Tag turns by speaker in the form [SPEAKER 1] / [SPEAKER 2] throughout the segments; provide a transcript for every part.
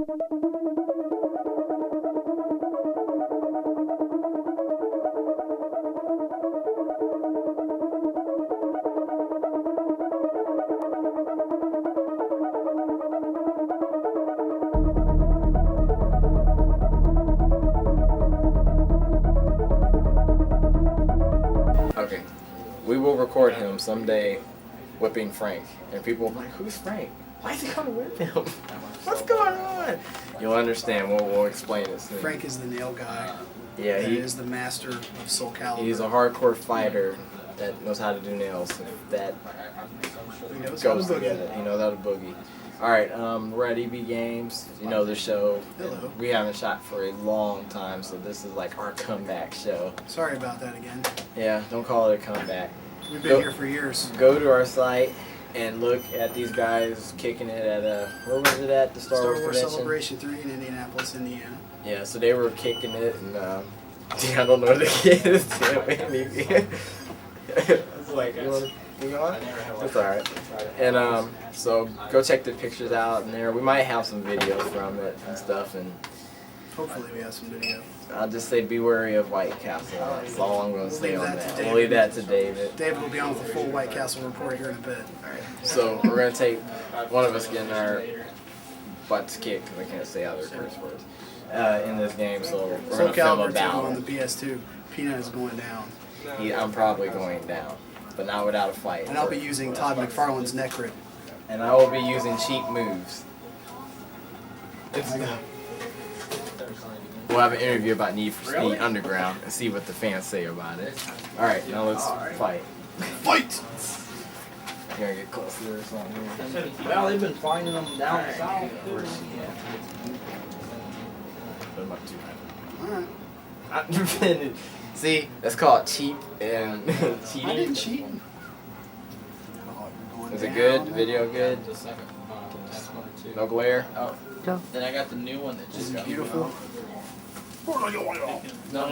[SPEAKER 1] Okay, we will record him someday whipping Frank, and people will be like, "Who's Frank? Why is he gonna whip him? What's going on?" You'll understand. We'll explain it soon.
[SPEAKER 2] Frank is the nail guy.
[SPEAKER 1] Yeah,
[SPEAKER 2] he
[SPEAKER 1] he
[SPEAKER 2] is the master of Soul Calibur.
[SPEAKER 1] He's a hardcore fighter that knows how to do nails. That goes together. He knows how to boogie. All right, we're at EB Games. You know the show.
[SPEAKER 2] Hello.
[SPEAKER 1] We haven't shot for a long time, so this is like our comeback show.
[SPEAKER 2] Sorry about that again.
[SPEAKER 1] Yeah, don't call it a comeback.
[SPEAKER 2] We've been here for years.
[SPEAKER 1] Go to our site and look at these guys kicking it at where was it at? The Star Wars Convention?
[SPEAKER 2] Celebration 3 in Indianapolis, Indiana.
[SPEAKER 1] Yeah, so they were kicking it, and I don't know the kid is doing. It's like, you want to go on? It's alright. And so go check the pictures out in there. We might have some video from it and stuff, and
[SPEAKER 2] hopefully we have some video.
[SPEAKER 1] I'll just say be wary of White Castle. That's all I'm going to say on that.
[SPEAKER 2] We'll
[SPEAKER 1] We'll leave that to David.
[SPEAKER 2] David will be on with the full White Castle report here in a bit.
[SPEAKER 1] Alright, so we're going to take one of us getting our butts kicked, because I can't say other curse words, in this game, so we're going to film a battle.
[SPEAKER 2] On the BS2, Peanut is going down.
[SPEAKER 1] I'm probably going down, but not without a fight.
[SPEAKER 2] And I'll be using Todd McFarlane's neck rip.
[SPEAKER 1] And I will be using cheap moves. We'll have an interview about Need for Speed Underground and see what the fans say about it. Alright, now let's fight.
[SPEAKER 2] Fight!
[SPEAKER 1] You gonna get closer or something?
[SPEAKER 3] Well, they've been finding them down the south.
[SPEAKER 1] Where's he at? Put him up too high.
[SPEAKER 2] Alright.
[SPEAKER 1] See, that's called cheap and cheating.
[SPEAKER 2] I didn't cheat.
[SPEAKER 1] Is it good? Video good? No glare?
[SPEAKER 3] Oh. Then I got the new one that
[SPEAKER 2] This
[SPEAKER 3] just
[SPEAKER 2] is
[SPEAKER 3] got
[SPEAKER 2] beautiful.
[SPEAKER 1] No, you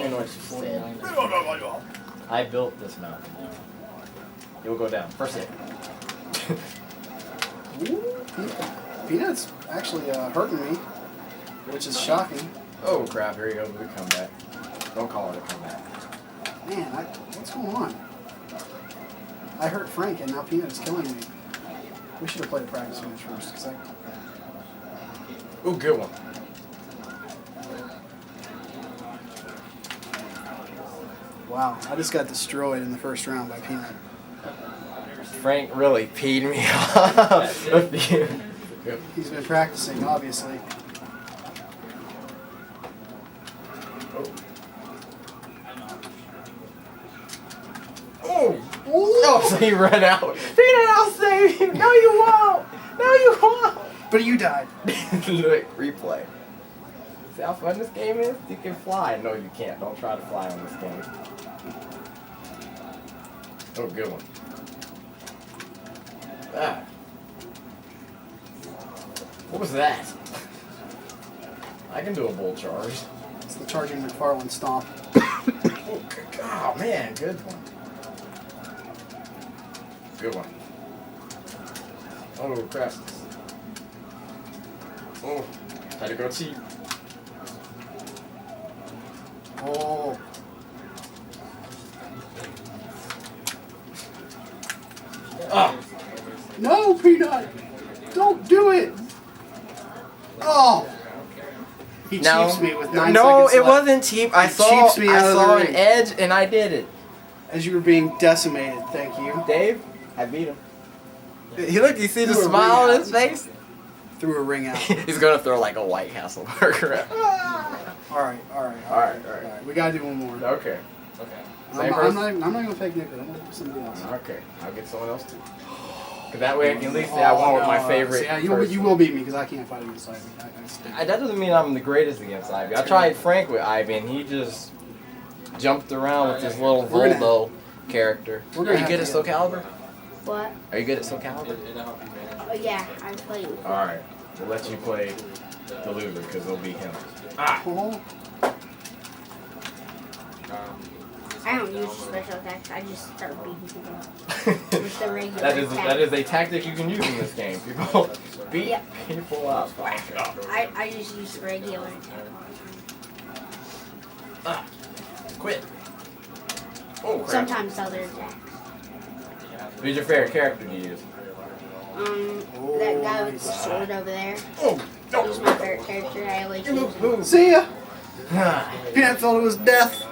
[SPEAKER 1] know what you said. I built this mountain. You'll go down. First hit.
[SPEAKER 2] Peanut's actually hurting me, which is shocking.
[SPEAKER 1] Oh crap, here he goes with a comeback. Don't call it a comeback.
[SPEAKER 2] Man, what's going on? I hurt Frank and now Peanut is killing me. We should have played a practice match first. Cause
[SPEAKER 1] Ooh, good one.
[SPEAKER 2] Wow, I just got destroyed in the first round by Peanut.
[SPEAKER 1] Frank really peed me off.
[SPEAKER 2] He's been practicing, obviously.
[SPEAKER 1] Oh! Oh, so he ran out. Peanut, I'll save you. No, you won't. No, you won't.
[SPEAKER 2] But you died.
[SPEAKER 1] Look, replay. See how fun this game is? You can fly. No, you can't. Don't try to fly on this game. Oh, good one. Ah. What was that? I can do a bull charge.
[SPEAKER 2] It's the charging McFarlane stomp.
[SPEAKER 1] Oh, man, good one. Good one. Oh, crap. Oh, had to go cheap.
[SPEAKER 2] Oh.
[SPEAKER 1] Ah.
[SPEAKER 2] No, Peanut! Don't do it! Oh! He cheats me with 9
[SPEAKER 1] no,
[SPEAKER 2] seconds
[SPEAKER 1] it
[SPEAKER 2] left.
[SPEAKER 1] wasn't cheap. I saw an edge and I did it.
[SPEAKER 2] As you were being decimated, thank you.
[SPEAKER 1] Dave, I beat him. You see the smile on his face?
[SPEAKER 2] Threw a ring out.
[SPEAKER 1] He's gonna throw like a White Castle burger.
[SPEAKER 2] Alright. We gotta do one more.
[SPEAKER 1] Okay.
[SPEAKER 2] I'm not gonna fake Nick. I'm gonna do somebody else.
[SPEAKER 1] Okay, I'll get someone else too. Cause that way I can at least say I won with my favorite.
[SPEAKER 2] Yeah, you will beat me because I can't fight against Ivy.
[SPEAKER 1] That doesn't mean I'm the greatest against Ivy. I tried Frank with Ivy and he just jumped around with his little Volvo character. Are you good at Soul Calibur?
[SPEAKER 4] What?
[SPEAKER 1] Are you good at Soul Calibur?
[SPEAKER 4] Oh yeah, I'm playing with him.
[SPEAKER 1] Alright, we'll let you play the loser because it'll be him. Ah!
[SPEAKER 4] I don't use special attacks, I just start beating people up. With the regular
[SPEAKER 1] that is a tactic you can use in this game, people. beat
[SPEAKER 4] Yep.
[SPEAKER 1] people up.
[SPEAKER 4] I just use regular.
[SPEAKER 1] Quit. Oh, crap.
[SPEAKER 4] Sometimes other attacks.
[SPEAKER 1] Who's your favorite character to use?
[SPEAKER 4] That guy with the sword over there.
[SPEAKER 1] Oh,
[SPEAKER 4] He's my favorite character. I always use him.
[SPEAKER 2] See ya. Peanut fell to his death.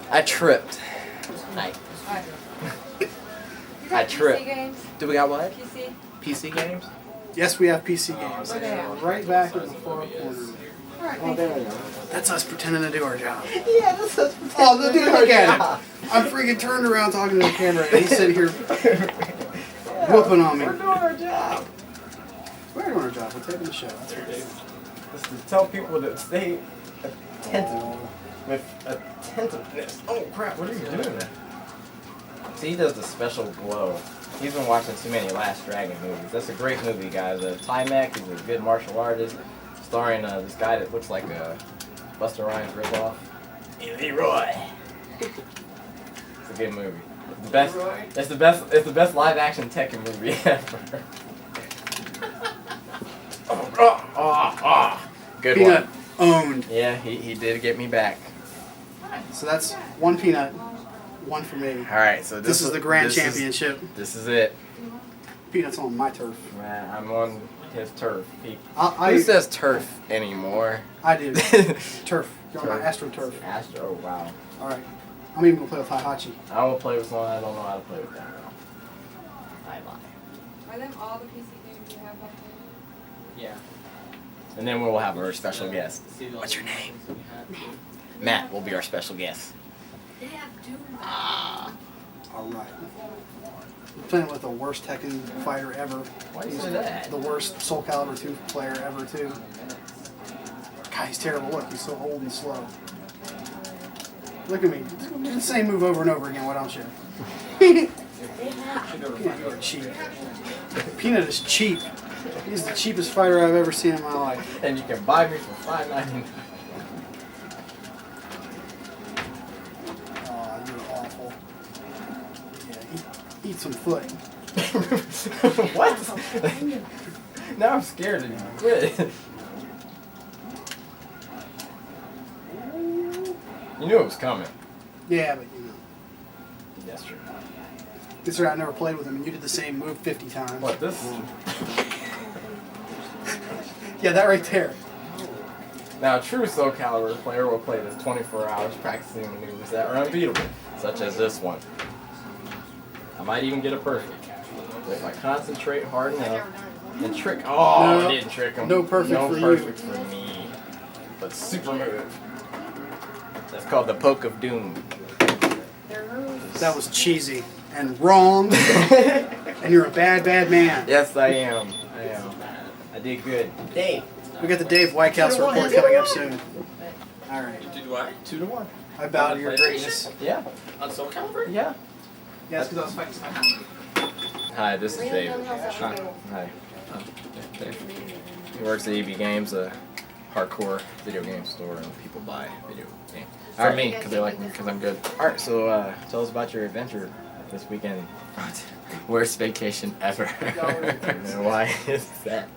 [SPEAKER 1] I tripped. I tripped. Do we got what?
[SPEAKER 5] PC?
[SPEAKER 1] PC games?
[SPEAKER 2] Yes, we have PC games.
[SPEAKER 5] Where they at?
[SPEAKER 2] Right back in the far corner.
[SPEAKER 5] Alright,
[SPEAKER 1] Oh,
[SPEAKER 5] thank
[SPEAKER 1] there
[SPEAKER 5] you.
[SPEAKER 1] we go.
[SPEAKER 2] That's us pretending to do our job.
[SPEAKER 1] Yeah, that's us.
[SPEAKER 2] Oh, look at him. I'm freaking turned around talking to the camera and he's sitting here whooping on me.
[SPEAKER 1] We're doing our job.
[SPEAKER 2] We're doing our job. We're taping the show. That's what it is.
[SPEAKER 1] Just to tell people to stay attentive with attentiveness. Oh crap, what are you doing? See, he does the special glow. He's been watching too many Last Dragon movies. That's a great movie, guys. Timek is a good martial artist, starring this guy that looks like a Busta Rhymes ripoff. Leroy. It's a good movie. It's the best. It's the best. It's the best live action Tekken movie ever. Good
[SPEAKER 2] Peanut
[SPEAKER 1] one.
[SPEAKER 2] owned.
[SPEAKER 1] Yeah, he did get me back.
[SPEAKER 2] So that's one Peanut, one for me.
[SPEAKER 1] All right, so
[SPEAKER 2] This is the grand
[SPEAKER 1] this
[SPEAKER 2] championship.
[SPEAKER 1] This is it.
[SPEAKER 2] Peanut's on my turf.
[SPEAKER 1] Man, I'm on his turf.
[SPEAKER 2] I
[SPEAKER 1] Who says turf anymore?
[SPEAKER 2] I do. Turf. You're on my Astro turf.
[SPEAKER 1] Astro. Oh, wow.
[SPEAKER 2] All right. I'm even gonna play with Hihachi.
[SPEAKER 1] I will play with someone I don't know how to play with that girl.
[SPEAKER 5] Are them all the PC games you have back there?
[SPEAKER 3] Yeah.
[SPEAKER 1] And then we'll have our special guest. What's your name? Matt will be our special guest.
[SPEAKER 2] All right. We're playing with the worst Tekken fighter ever.
[SPEAKER 1] Why do you
[SPEAKER 2] He's
[SPEAKER 1] say that?
[SPEAKER 2] the worst Soul Calibur 2 player ever, too. God, he's terrible. Look, he's so old and slow. Look at me. Do the same move over and over again, why don't you? Peanut, you're cheap. Peanut is cheap. He's the cheapest fighter I've ever seen in my life.
[SPEAKER 1] And you can buy me for $5.99.
[SPEAKER 2] Oh, you're awful. Yeah, eat some foot.
[SPEAKER 1] What? Now I'm scared of you. Quit. You knew it was coming.
[SPEAKER 2] Yeah, but you know.
[SPEAKER 1] That's true.
[SPEAKER 2] Considering I never played with him and you did the same move 50 times.
[SPEAKER 1] What, this?
[SPEAKER 2] Yeah, that right there.
[SPEAKER 1] Now, a true Soul Calibur player will play this 24 hours practicing maneuvers that are unbeatable, such as this one. I might even get a perfect. If I concentrate hard enough and trick. Oh,
[SPEAKER 2] No.
[SPEAKER 1] I didn't trick him.
[SPEAKER 2] No perfect
[SPEAKER 1] no
[SPEAKER 2] for you.
[SPEAKER 1] perfect for me. But super move. That's called the Poke of Doom.
[SPEAKER 2] That was cheesy and wrong. And you're a bad, bad man.
[SPEAKER 1] Yes, I am. I am. I did good. Dave.
[SPEAKER 2] We got the Dave Whitehouse report coming up soon. All right.
[SPEAKER 3] Did what?
[SPEAKER 1] 2-1.
[SPEAKER 2] I bow to your greatness.
[SPEAKER 1] Yeah.
[SPEAKER 3] On Soul Calibur?
[SPEAKER 1] Yeah.
[SPEAKER 2] Yeah, it's because I was fighting Spider-Man.
[SPEAKER 1] Hi, this is Dave. Hi. Dave. He works at EB Games, a hardcore video game store, and people buy video games. For me, because they like me, because I'm good. Alright, so tell us about your adventure this weekend. Worst vacation ever. And why is that?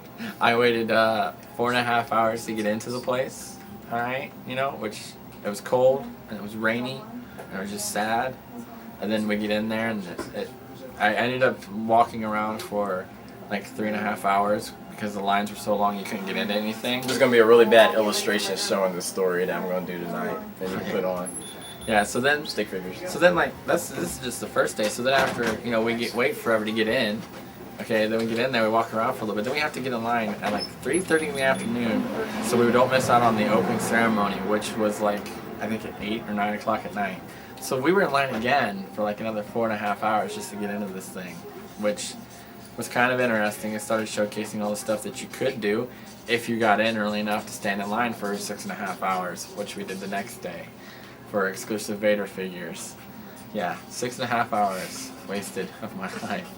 [SPEAKER 1] I waited 4.5 hours to get into the place. Alright, you know, which it was cold, and it was rainy, and it was just sad. And then we get in there, and I ended up walking around for like 3.5 hours because the lines were so long you couldn't get into anything. There's gonna be a really bad illustration showing the story that I'm gonna do tonight that you can put on. Yeah, so then stick figures. So then like this is just the first day. So then after we wait forever to get in. Okay, then we get in there, we walk around for a little bit. Then we have to get in line at like 3:30 in the afternoon, so we don't miss out on the opening ceremony, which was like I think at 8 or 9 o'clock at night. So we were in line again for like another 4.5 hours just to get into this thing, which was kind of interesting. It started showcasing all the stuff that you could do if you got in early enough to stand in line for 6.5 hours, which we did the next day for exclusive Vader figures. Yeah, 6.5 hours wasted of my life.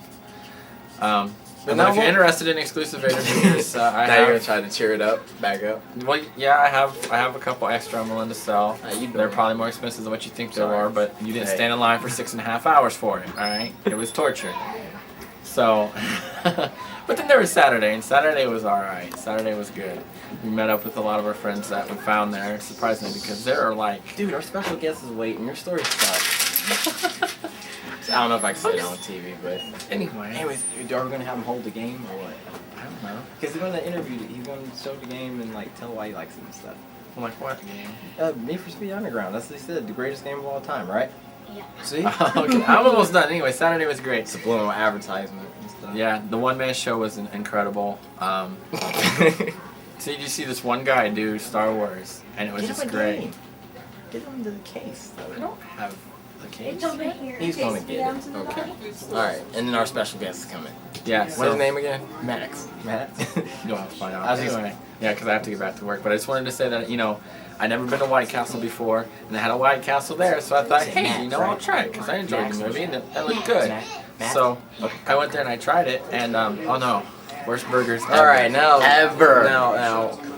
[SPEAKER 1] But if you're interested in exclusive Vader figures, I
[SPEAKER 6] Now you're gonna try to cheer it up, back up.
[SPEAKER 1] Well, yeah, I have a couple extra I'm willing to sell. They're probably more expensive than what you think they are, but you didn't stand in line for 6.5 hours for it. All right, it was torture. So, But then there was Saturday, and Saturday was alright. Saturday was good. We met up with a lot of our friends that we found there, surprisingly, because there are like, dude, our special guest is waiting. Your story sucks. I don't know if I can say it on TV, but anyway. Anyways, are we gonna have him hold the game or what? I don't know. Because he's gonna interview. He's gonna show the game and like tell why he likes it and stuff. I'm like, what game? Need for Speed Underground. That's what he said. The greatest game of all time, right?
[SPEAKER 4] Yeah.
[SPEAKER 1] See? Okay. I'm almost done. Anyway, Saturday was great. Subliminal advertisement and stuff. Yeah, the one-man show was incredible. So you see this one guy do Star Wars, and it was just great. Get him to the case, though. I don't have the case. He's gonna get it. Okay. Alright, and then our special guest is coming. Yeah, what's his name again? Max. Max? You'll have to find out. Anyway, yeah, because I have to get back to work. But I just wanted to say that, you know, I'd never been to White Castle before, and they had a White Castle there, so I thought, hey, you know, I'll try it, because I enjoyed the movie, and it looked good. So, I went there and I tried it, and, oh no, worst burgers ever.
[SPEAKER 6] Alright, now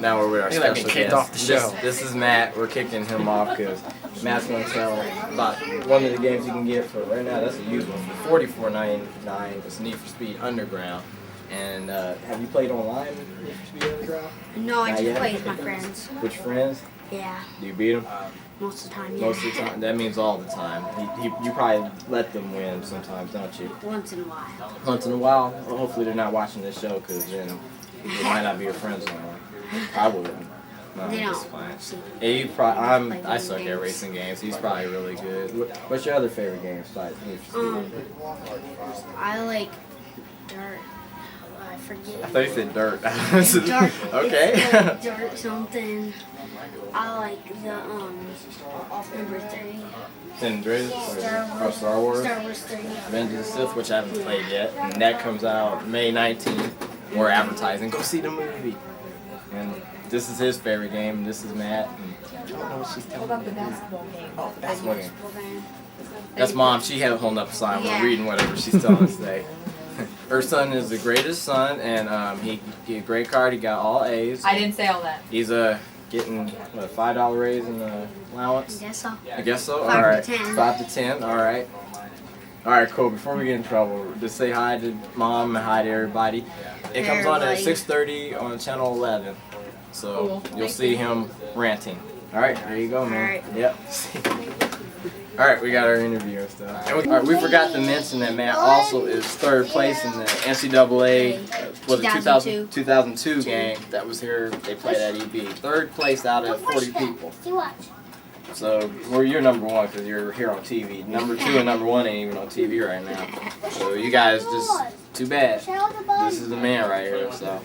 [SPEAKER 1] Now we're with our special
[SPEAKER 6] kicked
[SPEAKER 1] guest.
[SPEAKER 6] off the show.
[SPEAKER 1] This is Matt. We're kicking him off because Matt's going to tell about one of the games you can get for right now. That's a used one for $44.99. It's Need for Speed Underground. And have you played online with Need for Speed Underground?
[SPEAKER 4] No, I
[SPEAKER 1] Not
[SPEAKER 4] just
[SPEAKER 1] yet?
[SPEAKER 4] play with my friends.
[SPEAKER 1] Which friends?
[SPEAKER 4] Yeah,
[SPEAKER 1] Do you beat them?
[SPEAKER 4] most of the time. Yeah.
[SPEAKER 1] Most of the time. That means all the time. You probably let them win sometimes, don't you?
[SPEAKER 4] Once in a while.
[SPEAKER 1] Once in a while. Well, hopefully they're not watching this show because then they might not be your friends anymore. I wouldn't. No,
[SPEAKER 4] They
[SPEAKER 1] I'm
[SPEAKER 4] don't.
[SPEAKER 1] just playing.
[SPEAKER 4] See.
[SPEAKER 1] Yeah, I suck at racing games. He's probably really good. What's your other favorite game besides Need for Speed?
[SPEAKER 4] I like dirt. I forget.
[SPEAKER 1] I thought you said dirt.
[SPEAKER 4] Dirt.
[SPEAKER 1] Okay.
[SPEAKER 4] It's like dirt something. I like the number 3.
[SPEAKER 1] San Andreas or Star Wars?
[SPEAKER 4] Star Wars 3.
[SPEAKER 1] Revenge of the Sith, which I haven't played yet, and that comes out May 19th. We're advertising. Go see the movie. And this is his favorite game. And this is Matt. And I don't know what she's
[SPEAKER 5] What
[SPEAKER 1] telling
[SPEAKER 5] about
[SPEAKER 1] me.
[SPEAKER 5] the basketball game?
[SPEAKER 1] Oh, basketball game.
[SPEAKER 4] Program.
[SPEAKER 1] That's Mom. She had holding up a sign.
[SPEAKER 4] Yeah.
[SPEAKER 1] We're reading whatever she's telling us today. Her son is the greatest son, and he had a great card. He got all A's.
[SPEAKER 5] I didn't say all that.
[SPEAKER 1] He's getting what, a $5 raise in the allowance.
[SPEAKER 4] Guess so.
[SPEAKER 1] I guess so.
[SPEAKER 4] 5 to
[SPEAKER 1] All right,
[SPEAKER 4] 10.
[SPEAKER 1] 5 to 10. All right. All right, cool. Before we get in trouble, just say hi to Mom and hi to everybody. It comes on at 6:30 on channel 11, so
[SPEAKER 5] Cool.
[SPEAKER 1] you'll see him ranting. All right, there you go, man.
[SPEAKER 4] All right.
[SPEAKER 1] Yep. All right, we got our interview and stuff. And we forgot to mention that Matt also is 3rd place in the NCAA was it 2002 game that was here. They played at EB. 3rd place out of 40 people. So you're number 1 because you're here on TV. Number 2 and number 1 ain't even on TV right now. So you guys just too bad. This is the man right here. So.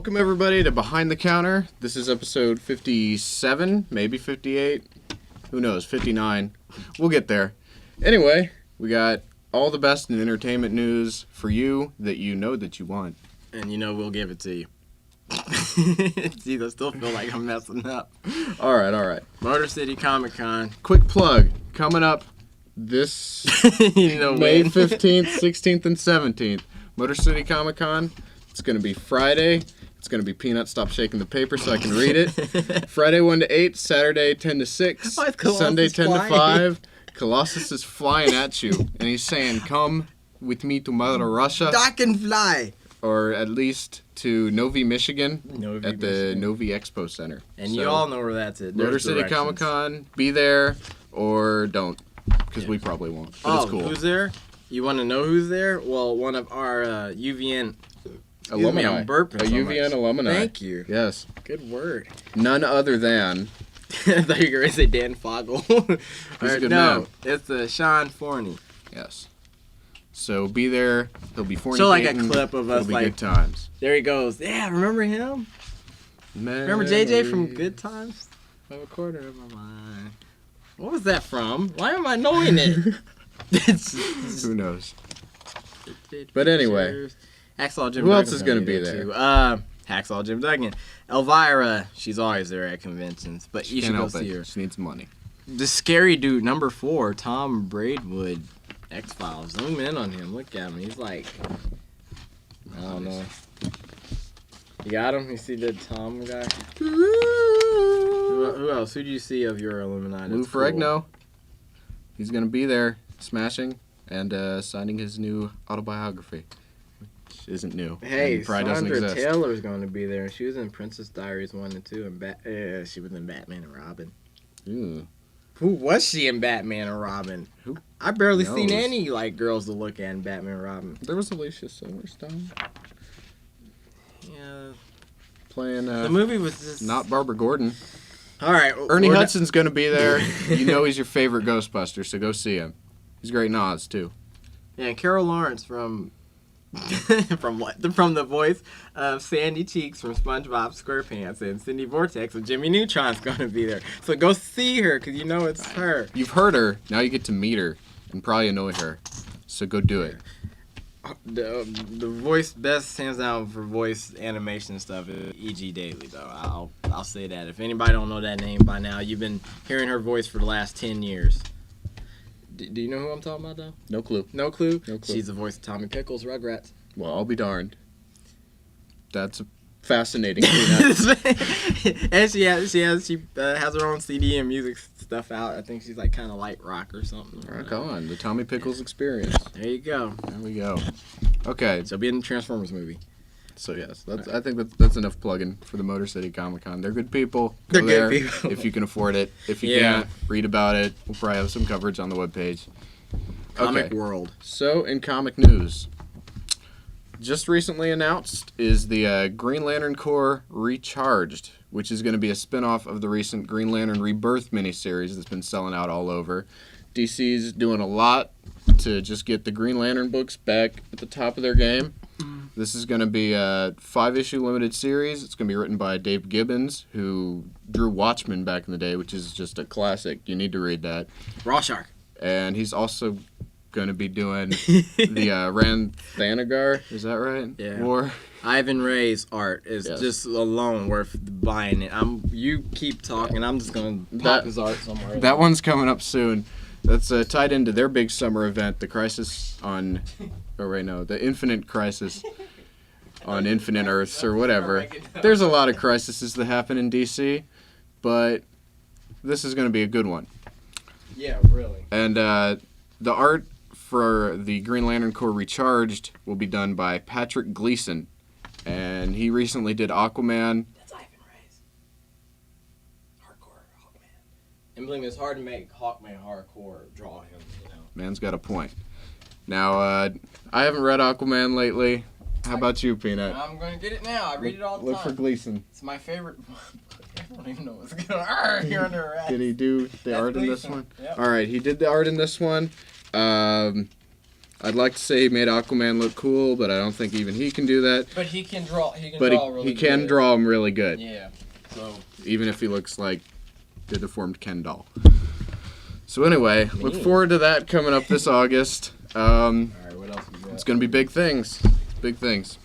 [SPEAKER 7] Welcome everybody to Behind the Counter. This is episode 57, maybe 58. Who knows? 59. We'll get there. Anyway, we got all the best in entertainment news for you that you know that you want.
[SPEAKER 1] And you know we'll give it to you. See, I still feel like I'm messing up.
[SPEAKER 7] All right.
[SPEAKER 1] Motor City Comic Con.
[SPEAKER 7] Quick plug. Coming up this
[SPEAKER 1] You know
[SPEAKER 7] May
[SPEAKER 1] when.
[SPEAKER 7] 15th, 16th, and 17th. Motor City Comic Con. It's going to be Friday. It's going to be Peanut. Stop shaking the paper so I can read it. Friday 1 to 8. Saturday 10 to 6.
[SPEAKER 1] Why is Colossus
[SPEAKER 7] Sunday 10
[SPEAKER 1] flying?
[SPEAKER 7] to 5. Colossus is flying at you. And he's saying, come with me to Mother Russia.
[SPEAKER 1] I can fly.
[SPEAKER 7] Or at least to Novi, Michigan.
[SPEAKER 1] Novi,
[SPEAKER 7] at the
[SPEAKER 1] Michigan.
[SPEAKER 7] Novi Expo Center.
[SPEAKER 1] And you all know where that's at.
[SPEAKER 7] Motor
[SPEAKER 1] There's
[SPEAKER 7] City
[SPEAKER 1] directions.
[SPEAKER 7] Comic Con. Be there or don't. Because we probably won't. But it's cool.
[SPEAKER 1] Who's there? You want to know who's there? Well, one of our UVN
[SPEAKER 7] Alumni.
[SPEAKER 1] I'm burping
[SPEAKER 7] A
[SPEAKER 1] so
[SPEAKER 7] UVN
[SPEAKER 1] much.
[SPEAKER 7] alumni.
[SPEAKER 1] Thank you.
[SPEAKER 7] Yes.
[SPEAKER 1] Good word.
[SPEAKER 7] None other than.
[SPEAKER 1] I thought you were going to say Dan Fogel.
[SPEAKER 7] He's a good
[SPEAKER 1] no,
[SPEAKER 7] man.
[SPEAKER 1] it's Sean Forney.
[SPEAKER 7] Yes. So be there. He'll be fornicating.
[SPEAKER 1] Show like a clip of us
[SPEAKER 7] It'll be
[SPEAKER 1] like,
[SPEAKER 7] good times.
[SPEAKER 1] there he goes. Yeah, remember him? Remember JJ from Good Times? I have a quarter of my mind. What was that from? Why am I knowing it?
[SPEAKER 7] Who knows? But anyway.
[SPEAKER 1] Hacksaw Jim
[SPEAKER 7] Who else
[SPEAKER 1] Duggan's
[SPEAKER 7] is gonna
[SPEAKER 1] be
[SPEAKER 7] be
[SPEAKER 1] there? Too. Hacksaw Jim Duggan. Elvira, she's always there at conventions, but you should
[SPEAKER 7] Can't
[SPEAKER 1] go
[SPEAKER 7] help
[SPEAKER 1] see
[SPEAKER 7] it.
[SPEAKER 1] her.
[SPEAKER 7] She needs money.
[SPEAKER 1] The scary dude, number 4, Tom Braidwood, X-Files. Zoom in on him. Look at him. He's like, I don't know. You got him? You see the Tom guy? Who else? Who do you see of your Illuminati?
[SPEAKER 7] Lou
[SPEAKER 1] That's cool.
[SPEAKER 7] Ferrigno. He's gonna be there, smashing and signing his new autobiography, which isn't new.
[SPEAKER 1] Hey,
[SPEAKER 7] and probably doesn't
[SPEAKER 1] Sandra
[SPEAKER 7] exist.
[SPEAKER 1] Taylor's going to be there. She was in Princess Diaries 1 and 2, and she was in Batman and Robin.
[SPEAKER 7] Ooh.
[SPEAKER 1] Who was she in Batman and Robin?
[SPEAKER 7] Who
[SPEAKER 1] I barely seen
[SPEAKER 7] knows?
[SPEAKER 1] any like girls to look at in Batman and Robin.
[SPEAKER 7] There was Alicia Silverstone
[SPEAKER 1] Yeah,
[SPEAKER 7] playing.
[SPEAKER 1] the movie was just
[SPEAKER 7] Not Barbara Gordon.
[SPEAKER 1] all right.
[SPEAKER 7] Ernie
[SPEAKER 1] we're
[SPEAKER 7] Hudson's gonna be there. You know he's your favorite Ghostbuster, so go see him. He's great in Oz too.
[SPEAKER 1] Yeah, Carol Lawrence from from what? From the voice of Sandy Cheeks from SpongeBob SquarePants, and Cindy Vortex of Jimmy Neutron's gonna be there. So go see her, cause you know it's her.
[SPEAKER 7] You've heard her. Now you get to meet her and probably annoy her. So go do it.
[SPEAKER 1] The voice best hands down for voice animation stuff is E.G. Daily though. I'll say that. If anybody don't know that name by now, you've been hearing her voice for the last 10 years. Do you know who I'm talking about though?
[SPEAKER 7] No clue.
[SPEAKER 1] No clue?
[SPEAKER 7] No clue.
[SPEAKER 1] She's the voice of Tommy Pickles, Rugrats.
[SPEAKER 7] Well, I'll be darned. That's a fascinating Peanut.
[SPEAKER 1] And she has her own CD and music stuff out. I think she's like kind of light rock or something.
[SPEAKER 7] Rock on. The Tommy Pickles experience.
[SPEAKER 1] There you go.
[SPEAKER 7] There we go. Okay.
[SPEAKER 1] She'll be in the Transformers movie.
[SPEAKER 7] So yes, I think that's enough plugging for the Motor City Comic Con. They're good people. Go
[SPEAKER 1] They're good
[SPEAKER 7] there
[SPEAKER 1] people.
[SPEAKER 7] if you can afford it. If you
[SPEAKER 1] Yeah.
[SPEAKER 7] can't, read about it. We'll probably have some coverage on the webpage.
[SPEAKER 1] Comic
[SPEAKER 7] Okay.
[SPEAKER 1] World.
[SPEAKER 7] So in comic news, just recently announced is the Green Lantern Corps Recharged, which is going to be a spin-off of the recent Green Lantern Rebirth miniseries that's been selling out all over. DC's doing a lot to just get the Green Lantern books back at the top of their game. This is going to be a 5-issue limited series. It's going to be written by Dave Gibbons, who drew Watchmen back in the day, which is just a classic. You need to read that.
[SPEAKER 1] Rorschach.
[SPEAKER 7] And he's also going to be doing the Rand Thanagar, is that right?
[SPEAKER 1] Yeah.
[SPEAKER 7] War.
[SPEAKER 1] Ivan Ray's art is
[SPEAKER 7] Yes.
[SPEAKER 1] just alone worth buying it. You keep talking. I'm just gonna pop
[SPEAKER 7] That-
[SPEAKER 1] his art somewhere.
[SPEAKER 7] That one's coming up soon. That's tied into their big summer event, the Crisis on, the Infinite Crisis on Infinite Earths or whatever. There's a lot of crises that happen in DC, but this is going to be a good one.
[SPEAKER 1] Yeah, really.
[SPEAKER 7] And the art for the Green Lantern Corps Recharged will be done by Patrick Gleason, and he recently did Aquaman.
[SPEAKER 1] That's Ivan Ray's. Hardcore Hawkman. And believe me, it's hard to make Hawkman hardcore draw him, you know.
[SPEAKER 7] Man's got a point. Now, I haven't read Aquaman lately. How about you, Peanut?
[SPEAKER 1] I'm gonna get it now. I read it all the
[SPEAKER 7] Look
[SPEAKER 1] time.
[SPEAKER 7] for Gleason.
[SPEAKER 1] It's my favorite. I don't even know what's going on here under a rat.
[SPEAKER 7] Did he do the
[SPEAKER 1] That's
[SPEAKER 7] art in this
[SPEAKER 1] Gleason.
[SPEAKER 7] one?
[SPEAKER 1] Yep.
[SPEAKER 7] All right, he did the art in this one. I'd like to say he made Aquaman look cool, but I don't think even he can do that.
[SPEAKER 1] But he can draw. He can
[SPEAKER 7] But
[SPEAKER 1] draw really
[SPEAKER 7] he can
[SPEAKER 1] good.
[SPEAKER 7] draw him really good.
[SPEAKER 1] Yeah. So
[SPEAKER 7] Even if he looks like the deformed Ken doll. So anyway, look forward to that coming up this August.
[SPEAKER 1] all right. What else?
[SPEAKER 7] It's going to be big things. Big things.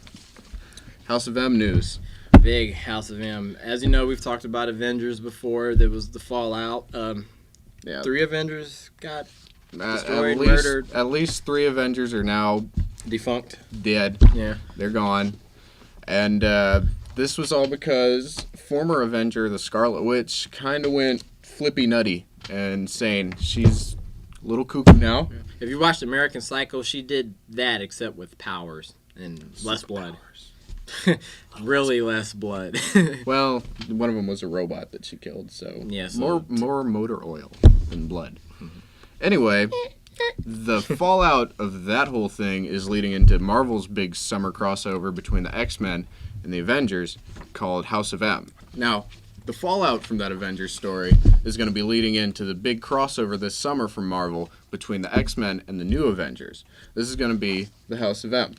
[SPEAKER 7] House of M news.
[SPEAKER 1] Big House of M. As you know, we've talked about Avengers before. There was the fallout.
[SPEAKER 7] Yeah.
[SPEAKER 1] 3 Avengers got
[SPEAKER 7] At
[SPEAKER 1] destroyed,
[SPEAKER 7] least,
[SPEAKER 1] murdered,
[SPEAKER 7] at least 3 Avengers are now
[SPEAKER 1] defunct.
[SPEAKER 7] dead.
[SPEAKER 1] Yeah.
[SPEAKER 7] They're gone. And this was all because former Avenger, the Scarlet Witch, kind of went flippy nutty and saying she's a little cuckoo now.
[SPEAKER 1] If you watched American Psycho, she did that except with powers and less blood. Really less blood.
[SPEAKER 7] Well, one of them was a robot that she killed, so,
[SPEAKER 1] Yeah, so-
[SPEAKER 7] more motor oil than blood. Anyway, the fallout of that whole thing is leading into Marvel's big summer crossover between the X-Men and the Avengers called House of M. Now, the fallout from that Avengers story is going to be leading into the big crossover this summer from Marvel between the X-Men and the new Avengers. This is going to be the House of M.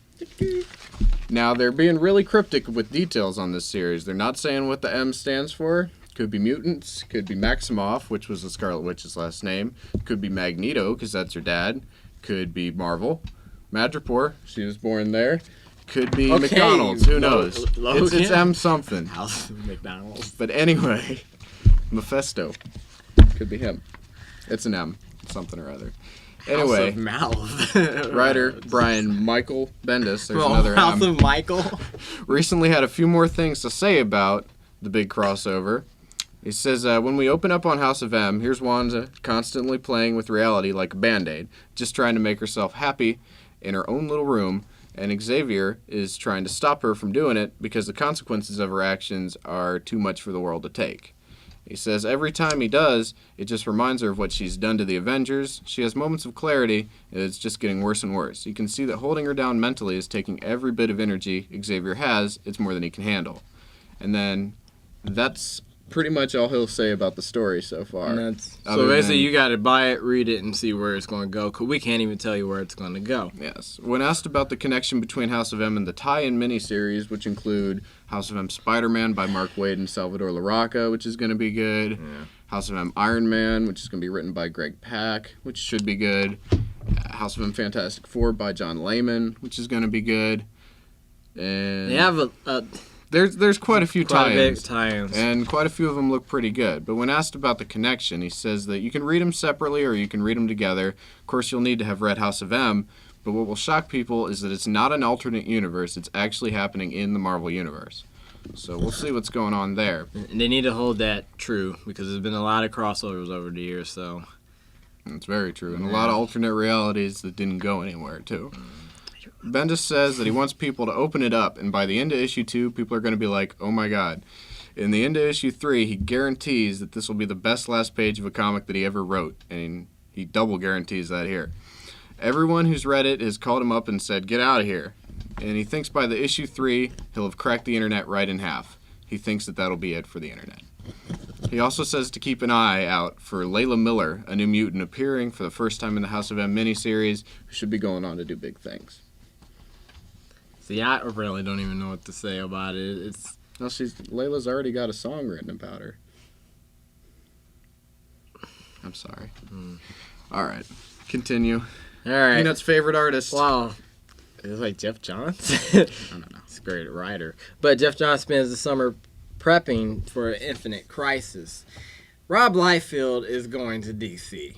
[SPEAKER 7] Now, they're being really cryptic with details on this series. They're not saying what the M stands for. Could be mutants, could be Maximoff, which was the Scarlet Witch's last name. Could be Magneto, because that's her dad. Could be Marvel. Madripoor, she was born there. Could be
[SPEAKER 1] Okay,
[SPEAKER 7] McDonald's, who knows?
[SPEAKER 1] Logan.
[SPEAKER 7] It's M something.
[SPEAKER 1] House of McDonald's.
[SPEAKER 7] But anyway, Mephisto. Could be him. It's an M, something or other. Anyway,
[SPEAKER 1] House of Mouth.
[SPEAKER 7] writer Brian Michael Bendis, there's
[SPEAKER 1] Well,
[SPEAKER 7] another
[SPEAKER 1] House
[SPEAKER 7] M,
[SPEAKER 1] of Michael.
[SPEAKER 7] recently had a few more things to say about the big crossover. He says, when we open up on House of M, here's Wanda constantly playing with reality like a Band-Aid, just trying to make herself happy in her own little room, and Xavier is trying to stop her from doing it because the consequences of her actions are too much for the world to take. He says every time he does, it just reminds her of what she's done to the Avengers. She has moments of clarity, and it's just getting worse and worse. You can see that holding her down mentally is taking every bit of energy Xavier has. It's more than he can handle. And then that's pretty much all he'll say about the story so far.
[SPEAKER 1] And that's,
[SPEAKER 7] Other
[SPEAKER 1] so basically,
[SPEAKER 7] than-
[SPEAKER 1] you got to buy it, read it, and see where it's going to go. Cause we can't even tell you where it's going to go.
[SPEAKER 7] Yes. When asked about the connection between House of M and the tie-in miniseries, which include House of M Spider-Man by Mark Waid and Salvador Larroca, which is going to be good.
[SPEAKER 1] Yeah.
[SPEAKER 7] House of M Iron Man, which is going to be written by Greg Pak, which should be good. House of M Fantastic Four by John Layman, which is going to be good. And
[SPEAKER 1] They have a
[SPEAKER 7] there's quite a few
[SPEAKER 1] quite a big
[SPEAKER 7] tie-ins.
[SPEAKER 1] tie-ins.
[SPEAKER 7] And quite a few of them look pretty good. But when asked about the connection, he says that you can read them separately or you can read them together. Of course, you'll need to have read House of M, but what will shock people is that it's not an alternate universe. It's actually happening in the Marvel Universe. So we'll see what's going on there.
[SPEAKER 1] And they need to hold that true because there's been a lot of crossovers over the years. So
[SPEAKER 7] That's very true. And a lot of alternate realities that didn't go anywhere, too. Bendis says that he wants people to open it up, and by the end of issue 2, people are going to be like, oh my god. In the end of issue 3, he guarantees that this will be the best last page of a comic that he ever wrote, and he double guarantees that here. Everyone who's read it has called him up and said, get out of here. And he thinks by the issue 3, he'll have cracked the internet right in half. He thinks that that'll be it for the internet. He also says to keep an eye out for Layla Miller, a new mutant appearing for the first time in the House of M miniseries, who should be going on to do big things.
[SPEAKER 1] see, I really don't even know what to say about it. It's
[SPEAKER 7] No, Layla's already got a song written about her. I'm sorry. All right, continue.
[SPEAKER 1] all right.
[SPEAKER 7] Peanut's favorite artist.
[SPEAKER 1] Wow. It's like Jeff Johns.
[SPEAKER 7] I don't know.
[SPEAKER 1] He's a great writer. But Jeff Johns spends the summer prepping for Infinite Crisis. Rob Liefeld is going to DC.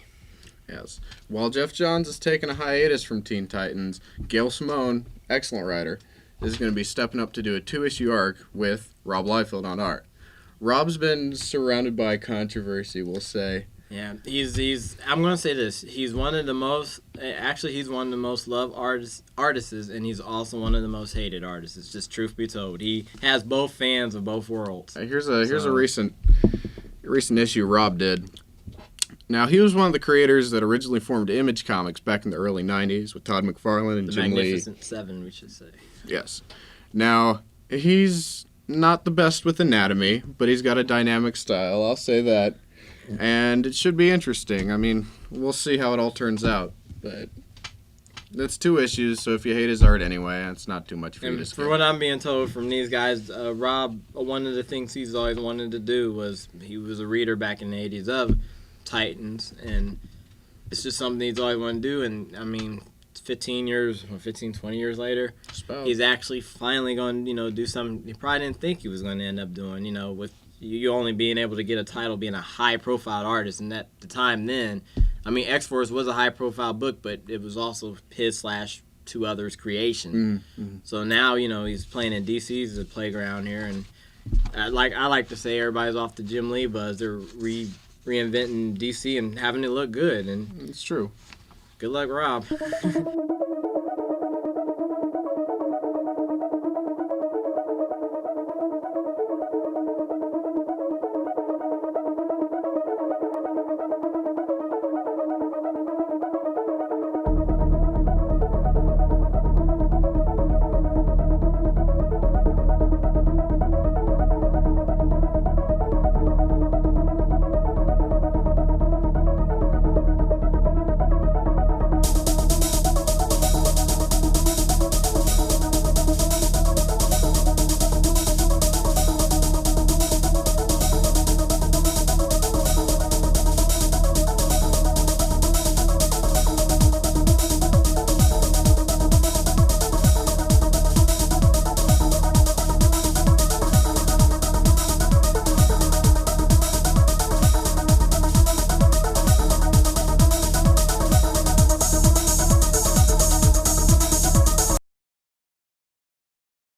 [SPEAKER 7] Yes. While Jeff Johns is taking a hiatus from Teen Titans, Gail Simone, excellent writer, is going to be stepping up to do a 2-issue arc with Rob Liefeld on art. Rob's been surrounded by controversy, we'll say.
[SPEAKER 1] Yeah, he's. I'm gonna say this. He's one of the most. Actually, he's one of the most loved artists, and he's also one of the most hated artists. It's just truth be told. He has both fans of both worlds.
[SPEAKER 7] Here's a recent issue Rob did. Now, he was one of the creators that originally formed Image Comics back in the early 90s with Todd McFarlane and
[SPEAKER 1] The
[SPEAKER 7] Jim Lee.
[SPEAKER 1] Magnificent Seven, we should say.
[SPEAKER 7] Yes. Now, he's not the best with anatomy, but he's got a dynamic style, I'll say that. And it should be interesting. I mean, we'll see how it all turns out. But That's 2 issues, so if you hate his art anyway, it's not too much for you to
[SPEAKER 8] And
[SPEAKER 7] skip.
[SPEAKER 8] for what I'm being told from these guys, Rob, one of the things he's always wanted to do was he was a reader back in the 80s of Titans, and it's just something he's always wanted to do. And I mean, 20 years later, he's actually finally going to, do something he probably didn't think he was going to end up doing, with you only being able to get a title being a high-profile artist. And at the time then, I mean, X-Force was a high-profile book, but it was also his/2 others' creation.
[SPEAKER 7] Mm-hmm.
[SPEAKER 8] So now, he's playing in DC's a playground here, and I like to say everybody's off the Jim Lee buzz. They're reinventing DC and having it look good, and
[SPEAKER 7] It's true.
[SPEAKER 8] good luck, Rob.